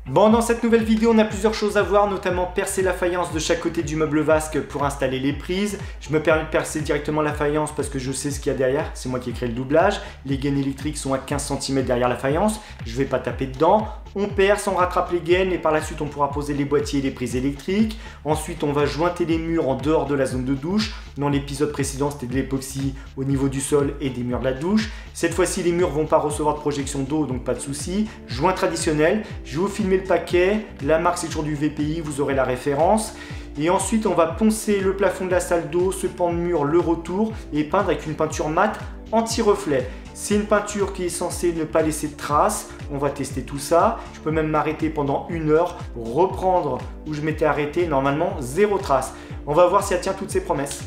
Bon, dans cette nouvelle vidéo, on a plusieurs choses à voir, notamment percer la faïence de chaque côté du meuble vasque pour installer les prises. Je me permets de percer directement la faïence parce que je sais ce qu'il y a derrière, c'est moi qui ai créé le doublage. Les gaines électriques sont à 15 cm derrière la faïence, je vais pas taper dedans. On perce, on rattrape les gaines et par la suite on pourra poser les boîtiers et les prises électriques. Ensuite on va jointer les murs en dehors de la zone de douche. Dans l'épisode précédent c'était de l'époxy au niveau du sol et des murs de la douche. Cette fois-ci les murs vont pas recevoir de projection d'eau, donc pas de souci. Joint traditionnel, je vais vous filmer le paquet. La marque c'est toujours du VPI, vous aurez la référence. Et ensuite on va poncer le plafond de la salle d'eau, ce pan de mur, le retour et peindre avec une peinture mate anti-reflet. C'est une peinture qui est censée ne pas laisser de traces. On va tester tout ça. Je peux même m'arrêter pendant 1 heure, reprendre où je m'étais arrêté. Normalement, 0 trace. On va voir si elle tient toutes ses promesses.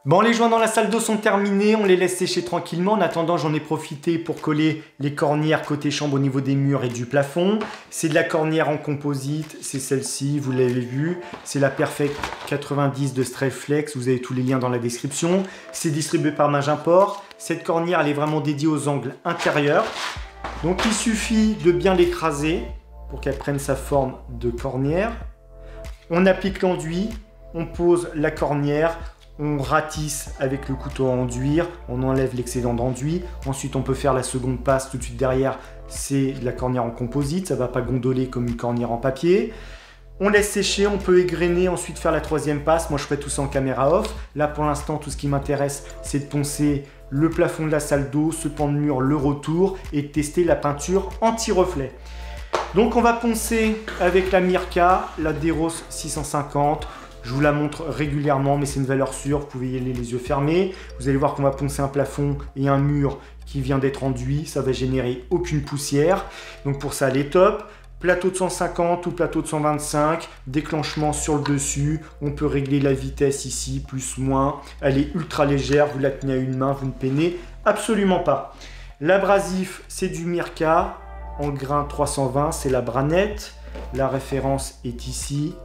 Bon, les joints dans la salle d'eau sont terminés, on les laisse sécher tranquillement. En attendant, j'en ai profité pour coller les cornières côté chambre au niveau des murs et du plafond. C'est de la cornière en composite, c'est celle-ci, vous l'avez vu. C'est la Perfect 90 de Strayflex, vous avez tous les liens dans la description. C'est distribué par Magimport. Cette cornière, elle est vraiment dédiée aux angles intérieurs. Donc il suffit de bien l'écraser pour qu'elle prenne sa forme de cornière. On applique l'enduit, on pose la cornière. On ratisse avec le couteau à enduire, on enlève l'excédent d'enduit. Ensuite, on peut faire la seconde passe tout de suite derrière. C'est de la cornière en composite, ça ne va pas gondoler comme une cornière en papier. On laisse sécher, on peut égrener, ensuite faire la troisième passe. Moi, je ferai tout ça en caméra off. Là, pour l'instant, tout ce qui m'intéresse, c'est de poncer le plafond de la salle d'eau, ce pan de mur, le retour et de tester la peinture anti-reflet. Donc, on va poncer avec la Mirka, la Deros 650. Je vous la montre régulièrement, mais c'est une valeur sûre, vous pouvez y aller les yeux fermés. Vous allez voir qu'on va poncer un plafond et un mur qui vient d'être enduit, ça va générer aucune poussière. Donc pour ça, elle est top. Plateau de 150 ou plateau de 125, déclenchement sur le dessus. On peut régler la vitesse ici, plus, moins. Elle est ultra légère, vous la tenez à une main, vous ne peinez absolument pas. L'abrasif, c'est du Mirka, en grain 320, c'est la Branette. La référence est ici.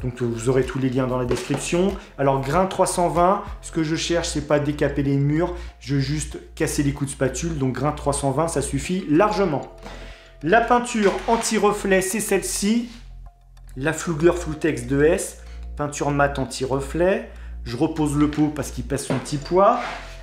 Donc vous aurez tous les liens dans la description. Alors grain 320, ce que je cherche, c'est pas décaper les murs, je veux juste casser les coups de spatule. Donc grain 320, ça suffit largement. La peinture anti-reflet, c'est celle-ci. La Flugler Flutex 2S, peinture mat anti-reflet. Je repose le pot parce qu'il pèse son petit poids.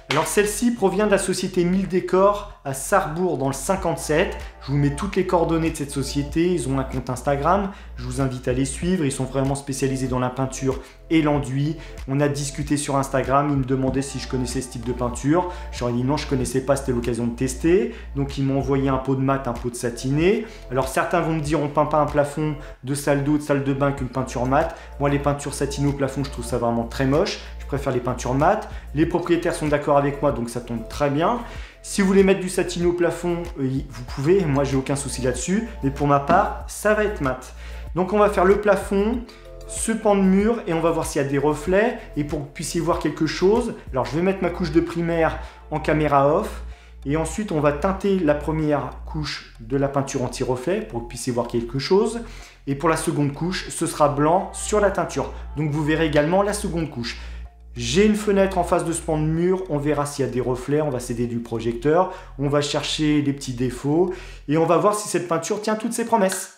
Alors celle-ci provient de la société 1000 Décors à Sarrebourg dans le 57. Je vous mets toutes les coordonnées de cette société. Ils ont un compte Instagram. Je vous invite à les suivre. Ils sont vraiment spécialisés dans la peinture et l'enduit. On a discuté sur Instagram. Ils me demandaient si je connaissais ce type de peinture. Je leur ai dit non, je ne connaissais pas. C'était l'occasion de tester. Donc ils m'ont envoyé un pot de mat, un pot de satiné. Alors certains vont me dire on ne peint pas un plafond de salle d'eau, de salle de bain qu'une peinture mat. Moi, les peintures satinées au plafond, je trouve ça vraiment très moche. Je préfère les peintures mat. Les propriétaires sont d'accord avec moi, donc ça tombe très bien. Si vous voulez mettre du satiné au plafond, vous pouvez. Moi, j'ai aucun souci là-dessus. Mais pour ma part, ça va être mat. Donc, on va faire le plafond, ce pan de mur, et on va voir s'il y a des reflets. Et pour que vous puissiez voir quelque chose, alors je vais mettre ma couche de primaire en caméra off. Et ensuite, on va teinter la première couche de la peinture anti-reflet pour que vous puissiez voir quelque chose. Et pour la seconde couche, ce sera blanc sur la teinture. Donc, vous verrez également la seconde couche. J'ai une fenêtre en face de ce pan de mur, on verra s'il y a des reflets, on va s'aider du projecteur, on va chercher les petits défauts et on va voir si cette peinture tient toutes ses promesses.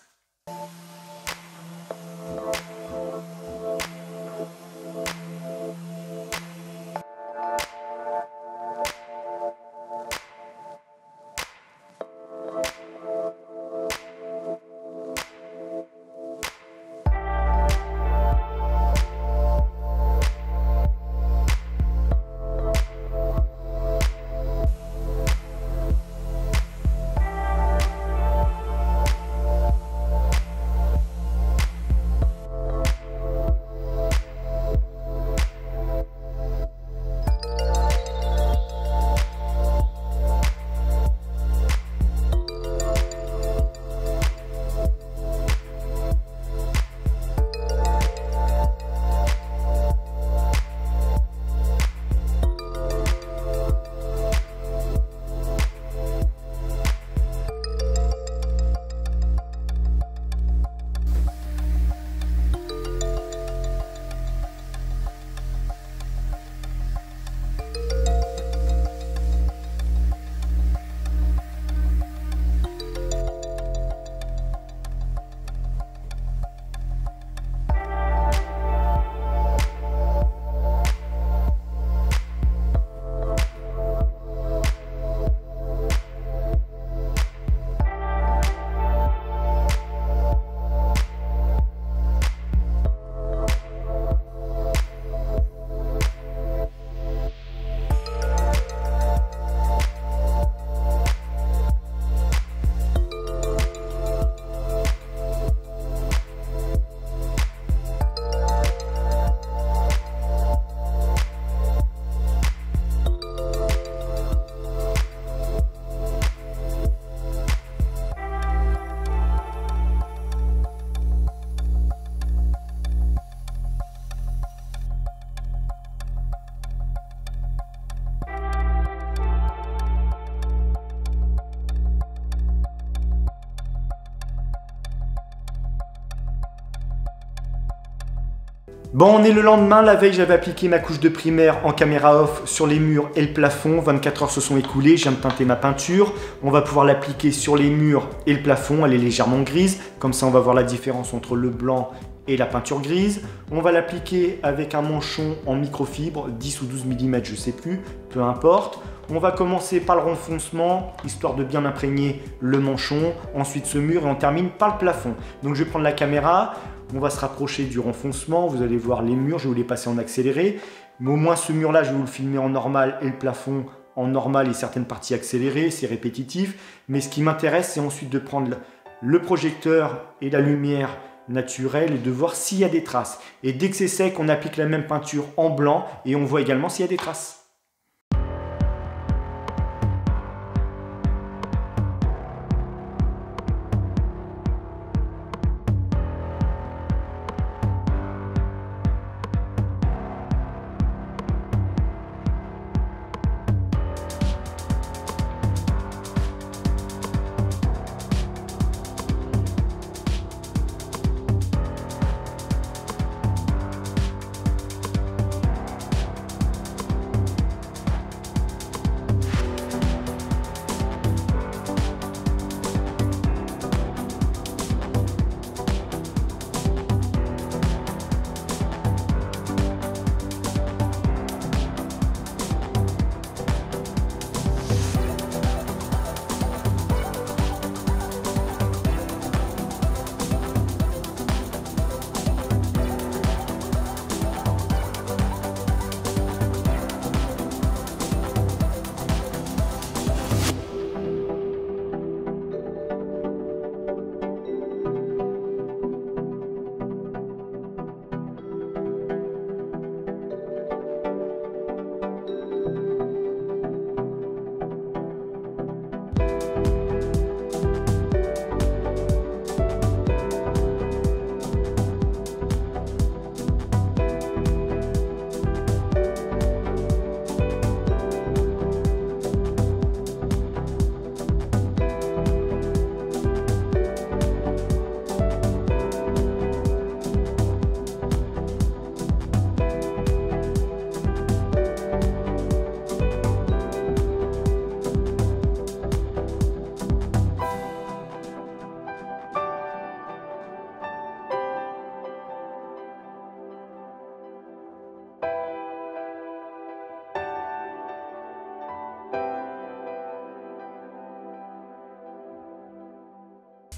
Bon, on est le lendemain, la veille j'avais appliqué ma couche de primaire en caméra off sur les murs et le plafond, 24 heures se sont écoulées, je viens de teinter ma peinture, on va pouvoir l'appliquer sur les murs et le plafond, elle est légèrement grise, comme ça on va voir la différence entre le blanc et la peinture grise. On va l'appliquer avec un manchon en microfibre, 10 ou 12 mm, je sais plus, peu importe. On va commencer par le renfoncement, histoire de bien imprégner le manchon, ensuite ce mur et on termine par le plafond. Donc je vais prendre la caméra, on va se rapprocher du renfoncement, vous allez voir les murs, je vais vous les passer en accéléré. Mais au moins ce mur-là, je vais vous le filmer en normal et le plafond en normal et certaines parties accélérées, c'est répétitif. Mais ce qui m'intéresse, c'est ensuite de prendre le projecteur et la lumière naturelle et de voir s'il y a des traces. Et dès que c'est sec, on applique la même peinture en blanc et on voit également s'il y a des traces.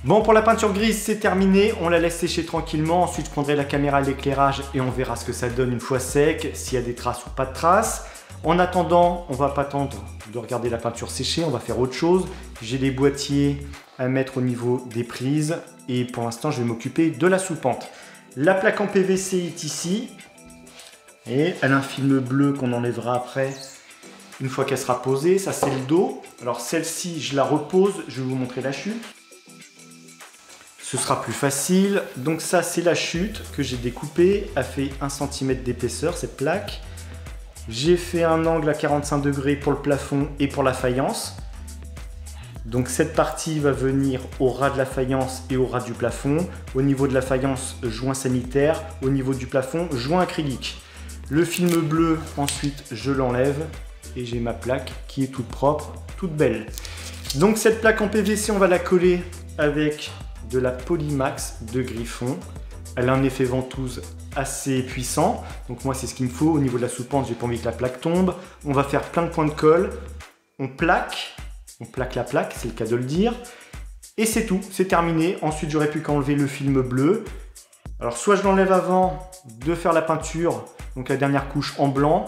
Bon, pour la peinture grise, c'est terminé. On la laisse sécher tranquillement. Ensuite, je prendrai la caméra à l'éclairage et on verra ce que ça donne une fois sec, s'il y a des traces ou pas de traces. En attendant, on va pas attendre de regarder la peinture sécher, on va faire autre chose. J'ai des boîtiers à mettre au niveau des prises et pour l'instant, je vais m'occuper de la soupente. La plaque en PVC est ici et elle a un film bleu qu'on enlèvera après une fois qu'elle sera posée. Ça, c'est le dos. Alors celle-ci, je la repose. Je vais vous montrer la chute. Ce sera plus facile. Donc ça, c'est la chute que j'ai découpée. Elle fait 1 cm d'épaisseur, cette plaque. J'ai fait un angle à 45 degrés pour le plafond et pour la faïence. Donc cette partie va venir au ras de la faïence et au ras du plafond. Au niveau de la faïence, joint sanitaire. Au niveau du plafond, joint acrylique. Le film bleu, ensuite, je l'enlève. Et j'ai ma plaque qui est toute propre, toute belle. Donc cette plaque en PVC, on va la coller avec de la Polymax de Griffon. Elle a un effet ventouse assez puissant. Donc moi, c'est ce qu'il me faut. Au niveau de la soupente, j'ai pas envie que la plaque tombe. On va faire plein de points de colle. On plaque la plaque, c'est le cas de le dire. Et c'est tout, c'est terminé. Ensuite, j'aurais pu qu'enlever le film bleu. Alors soit je l'enlève avant de faire la peinture, donc la dernière couche en blanc,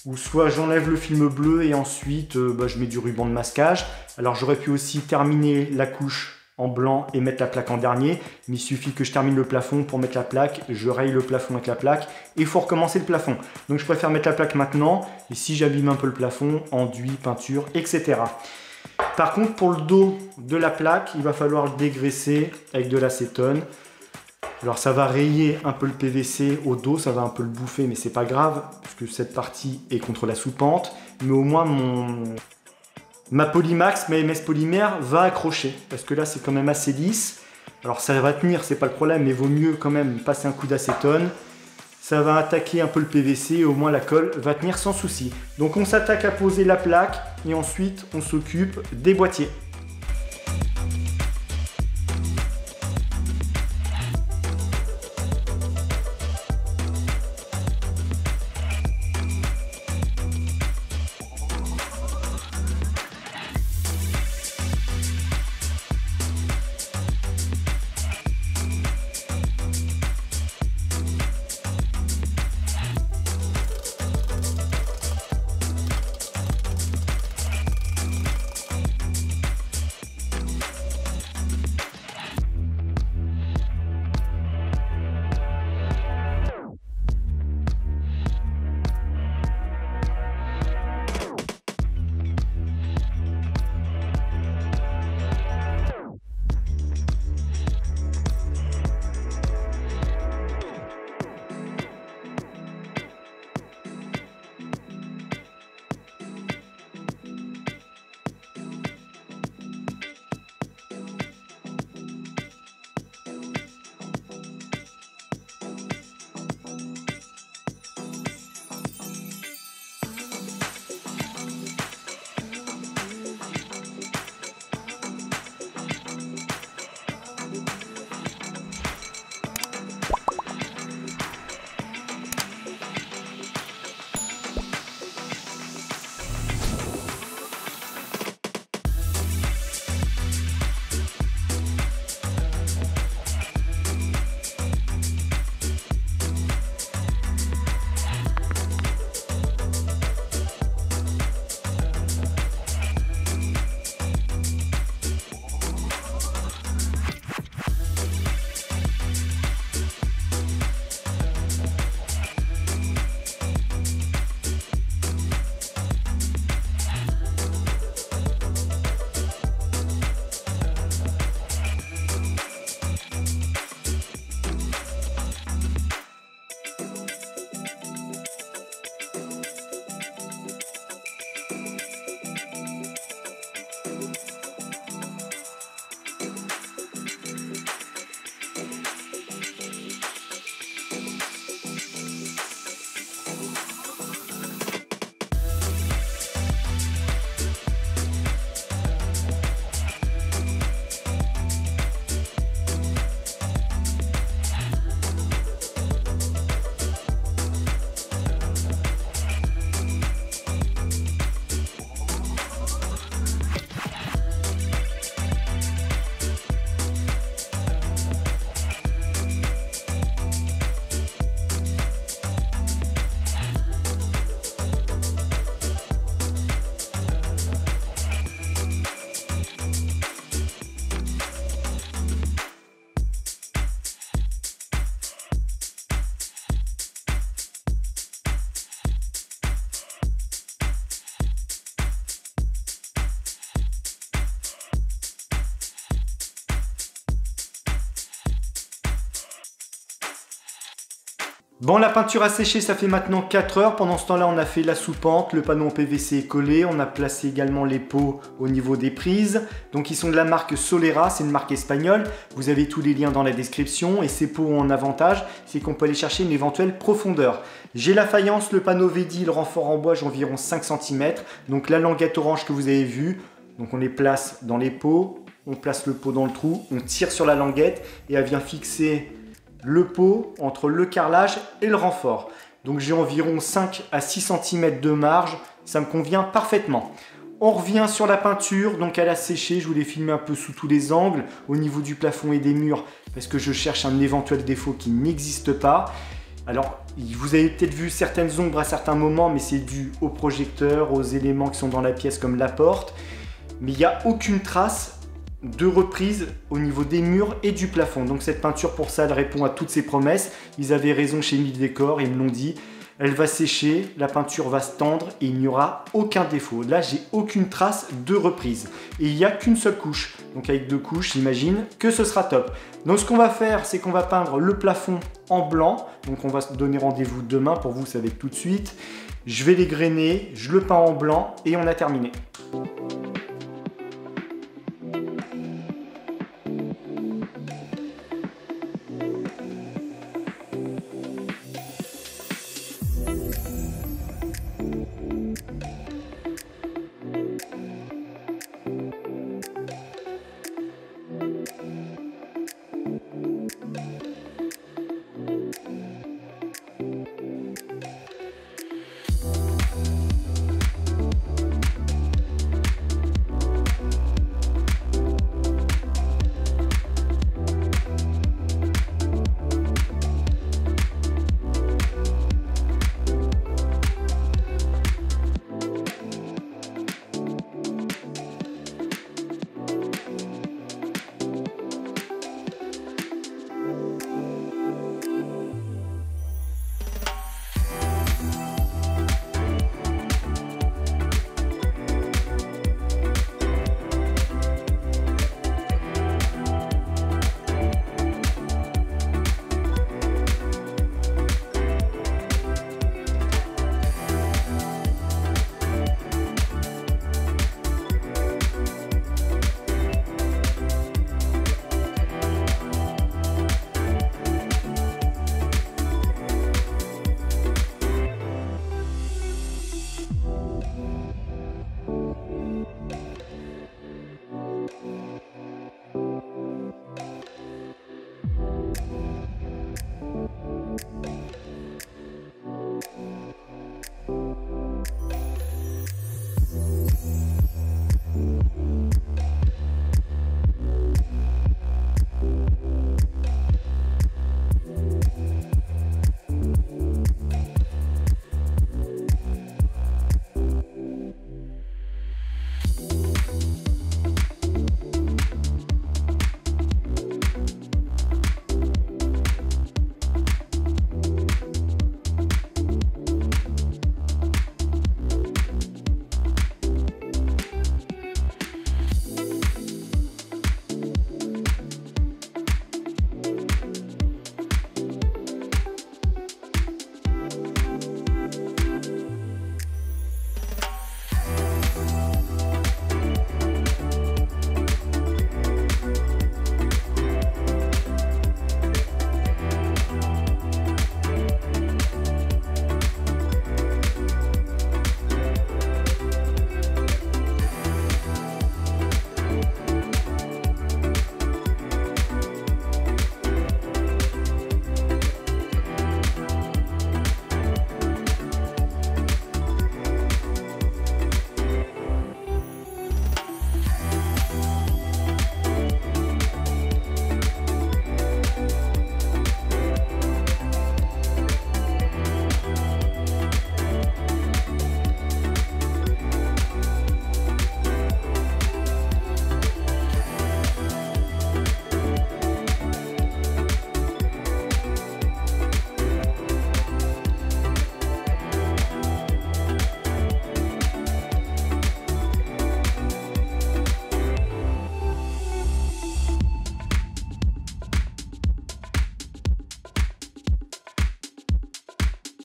ou soit j'enlève le film bleu et ensuite je mets du ruban de masquage. Alors j'aurais pu aussi terminer la couche en blanc et mettre la plaque en dernier, mais il suffit que je termine le plafond pour mettre la plaque, je raye le plafond avec la plaque et il faut recommencer le plafond. Donc je préfère mettre la plaque maintenant et si j'abîme un peu le plafond, enduit, peinture, etc. Par contre, pour le dos de la plaque, il va falloir le dégraisser avec de l'acétone. Alors ça va rayer un peu le PVC au dos, ça va un peu le bouffer, mais c'est pas grave, parce que cette partie est contre la soupente. Mais au moins ma Polymax, ma MS Polymère va accrocher, parce que là c'est quand même assez lisse. Alors ça va tenir, c'est pas le problème, mais vaut mieux quand même passer un coup d'acétone. ça va attaquer un peu le PVC et au moins la colle va tenir sans souci. Donc on s'attaque à poser la plaque et ensuite on s'occupe des boîtiers. Bon, la peinture a séché, ça fait maintenant 4 heures. Pendant ce temps-là, on a fait la soupente, le panneau en PVC est collé. On a placé également les pots au niveau des prises. Donc, ils sont de la marque Solera, c'est une marque espagnole. Vous avez tous les liens dans la description. Et ces pots ont un avantage, c'est qu'on peut aller chercher une éventuelle profondeur. J'ai la faïence, le panneau Vedi, le renfort en bois, j'ai environ 5 cm. Donc, la languette orange que vous avez vue. Donc, on les place dans les pots. On place le pot dans le trou. On tire sur la languette et elle vient fixer le pot entre le carrelage et le renfort. Donc j'ai environ 5 à 6 cm de marge, ça me convient parfaitement. On revient sur la peinture, donc elle a séché, je voulais filmer un peu sous tous les angles, au niveau du plafond et des murs, parce que je cherche un éventuel défaut qui n'existe pas. Alors, vous avez peut-être vu certaines ombres à certains moments, mais c'est dû au projecteur, aux éléments qui sont dans la pièce comme la porte. Mais il n'y a aucune trace de reprise au niveau des murs et du plafond. Donc cette peinture, pour ça, elle répond à toutes ces promesses. Ils avaient raison chez Mille Décor, ils me l'ont dit. Elle va sécher, la peinture va se tendre et il n'y aura aucun défaut. Là, j'ai aucune trace de reprise. Et il n'y a qu'une seule couche. Donc avec 2 couches, j'imagine que ce sera top. Donc ce qu'on va faire, c'est qu'on va peindre le plafond en blanc. Donc on va se donner rendez-vous demain. Pour vous, ça va être tout de suite. Je vais les grainer, je le peins en blanc et on a terminé.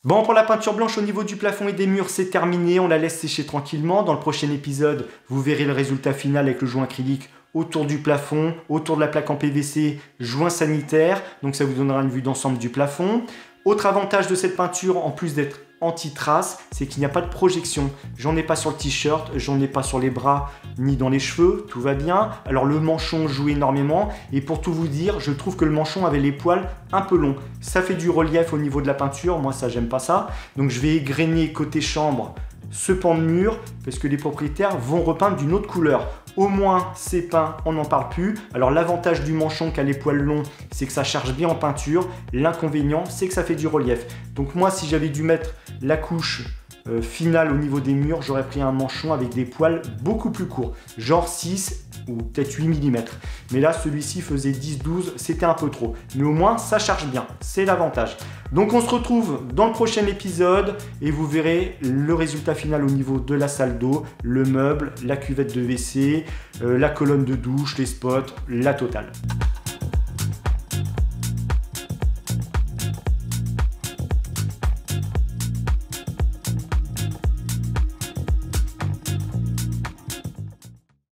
Bon, pour la peinture blanche au niveau du plafond et des murs, c'est terminé. On la laisse sécher tranquillement. Dans le prochain épisode, vous verrez le résultat final avec le joint acrylique autour du plafond, autour de la plaque en PVC, joint sanitaire. Donc ça vous donnera une vue d'ensemble du plafond. Autre avantage de cette peinture, en plus d'être anti-trace, c'est qu'il n'y a pas de projection. J'en ai pas sur le t-shirt, j'en ai pas sur les bras, ni dans les cheveux, tout va bien. Alors le manchon joue énormément, et pour tout vous dire, je trouve que le manchon avait les poils un peu longs. Ça fait du relief au niveau de la peinture, moi ça j'aime pas ça. Donc je vais égrener côté chambre ce pan de mur, parce que les propriétaires vont repeindre d'une autre couleur. Au moins c'est peint, on n'en parle plus. Alors l'avantage du manchon qui a les poils longs, c'est que ça charge bien en peinture. L'inconvénient, c'est que ça fait du relief. Donc moi, si j'avais dû mettre la couche finale au niveau des murs, j'aurais pris un manchon avec des poils beaucoup plus courts, genre 6 ou peut-être 8 mm. Mais là, celui-ci faisait 10-12, c'était un peu trop. Mais au moins, ça charge bien, c'est l'avantage. Donc on se retrouve dans le prochain épisode et vous verrez le résultat final au niveau de la salle d'eau, le meuble, la cuvette de WC, la colonne de douche, les spots, la totale.